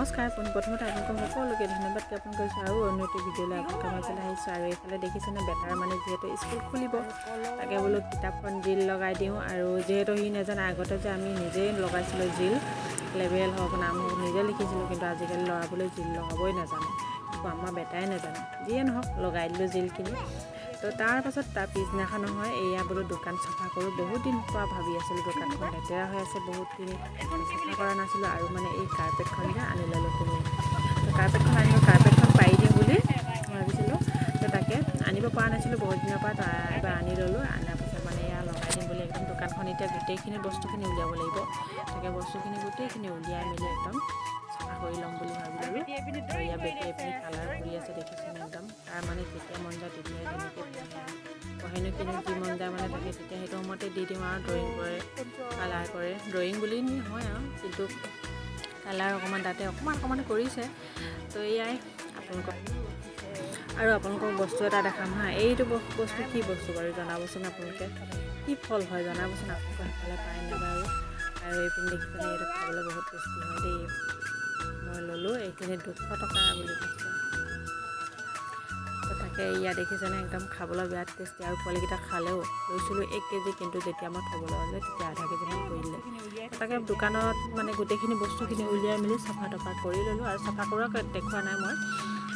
নমস্কাৰ পোনপ্ৰথমতে আপোনালোকক সকলোকে ধন্যবাদ জ্ঞাপন কৰিছোঁ আৰু অন্য এটি ভিডিঅ'লৈ আপোনালোকৰ মাজলৈ আহিছোঁ। আৰু এইফালে দেখিছেনে বেটাৰ মানে যিহেতু স্কুল খুলিব তাকে বোলো কিতাপখন জিল লগাই দিওঁ। আৰু যিহেতু সি নাজানে আগতে যে আমি নিজেই লগাইছিলোঁ জিল, লেবেল হওক নাম হওক নিজে লিখিছিলোঁ, কিন্তু আজিকালি ল'ৰাবলৈ জিল লগাবই নাজানে, আমাৰ বেটাই নাজানে। যিয়ে নহওক লগাই দিলোঁ জিলখিনি। তো তাৰপাছত তাৰ পিছদিনাখন নহয় এয়া বোলো দোকান চাফা কৰোঁ। বহুত দিন পৰা ভাবি আছিলোঁ দোকানখন লেতেৰা হৈ আছে, বহুতখিনি চাফা কৰা নাছিলোঁ। আৰু মানে এই কাৰ্পেটখন যে আনি ল'লোঁ কিনি, তো কাৰ্পেটখন আনিলোঁ, কাৰ্পেটখন পাৰি দিম বুলি ভাবিছিলোঁ। তো তাকে আনিব পৰা নাছিলোঁ বহুত দিনৰ পৰা, তো এবাৰ আনি ল'লোঁ। আনাৰ পাছত মানে এয়া লগাই দিম বুলি একদম দোকানখন এতিয়া গোটেইখিনি বস্তুখিনি উলিয়াব লাগিব। তাকে বস্তুখিনি গোটেইখিনি উলিয়াই মেলি একদম চাফা কৰি ল'ম বুলি ভাবি ল'লোঁ। এয়া বেটি এপিনি কালাৰ কৰি আছে দেখিছেনে একদম। তাৰ মানে যেতিয়া মন যায় তেতিয়াই তেনেকৈ পঢ়েনো কিনো যি মন যায় মানে তাকে তেতিয়া সেইটো সময়তে দি দিওঁ আৰু ড্ৰয়িং কৰে, কালাৰ কৰে। ড্ৰয়িং বুলি নহয় আৰু, কিন্তু কালাৰ অকণমান তাতে অকণমান কৰিছে। তো এয়াই আপোনালোকক বস্তু এটা দেখাম হা। এইটো বস্তু কি বস্তু বাৰু জনাবচোন, আপোনালোকে কি ফল হয় জনাবচোন, আপোনালোকৰ সেইফালে পায় নে বাৰু। আৰু এইপিনে দেখিছেনে এইটো খাবলৈ বহুত টেষ্টি হয় দেই। মই ল'লোঁ এইখিনি 200 টকা বুলি কৈছে। তো তাকে ইয়াত দেখিছেনে একদম খাবলৈ বিৰাট টেষ্টি। আৰু পোৱালিকেইটা খালেও লৈছিলোঁ 1 কেজি, কিন্তু যেতিয়া মই থ'বলৈ হ'লে তেতিয়া আধা কেজিমান কৰি দিলে। তাকে দোকানত মানে গোটেইখিনি বস্তুখিনি উলিয়াই মেলি চাফা তফা কৰি ল'লোঁ। আৰু চাফা কৰা দেখুওৱা নাই মই।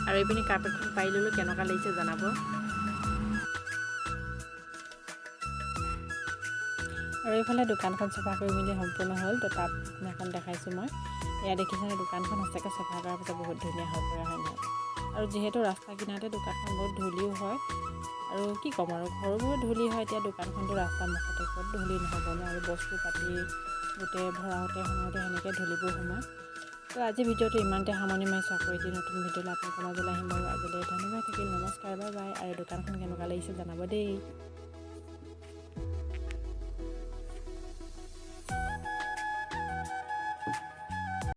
আৰু এইপিনি কাৰ্পেটখন পাৰি ল'লোঁ, কেনেকুৱা লাগিছে জনাব। আৰু এইফালে দোকানখন চাফা কৰি মেলি সম্পূৰ্ণ হ'ল। তো তাত এখন দেখাইছোঁ মই। এয়া দেখিছেনে দোকানখন সঁচাকৈ চাফা কৰাৰ পাছত বহুত ধুনীয়া হৈ পৰা হয় নহয়। আৰু যিহেতু ৰাস্তা কিনাৰতে দোকানখন বহুত ধূলিও হয়, আৰু কি ক'ম আৰু ঘৰবোৰো ধূলি হয়, এতিয়া দোকানখনটো ৰাস্তা মুখতে ক'ত ধূলি নহ'ব ন। আৰু বস্তু পাতি গোটেই ভৰাওঁতে সোমাওঁতে সেনেকৈ ধূলিবোৰ সোমায়। তো আজি ভিডিঅ'টো ইমানতে সামৰণি মাৰিছোঁ। আকৌ এটি নতুন ভিডিঅ'লৈ আপোনালোকৰ মাজলৈ আহিম বাৰু। আজিলৈ ধন্যবাদ থাকিল, নমস্কাৰ, বাই বাই। আৰু দোকানখন কেনেকুৱা লাগিছে জনাব দেই।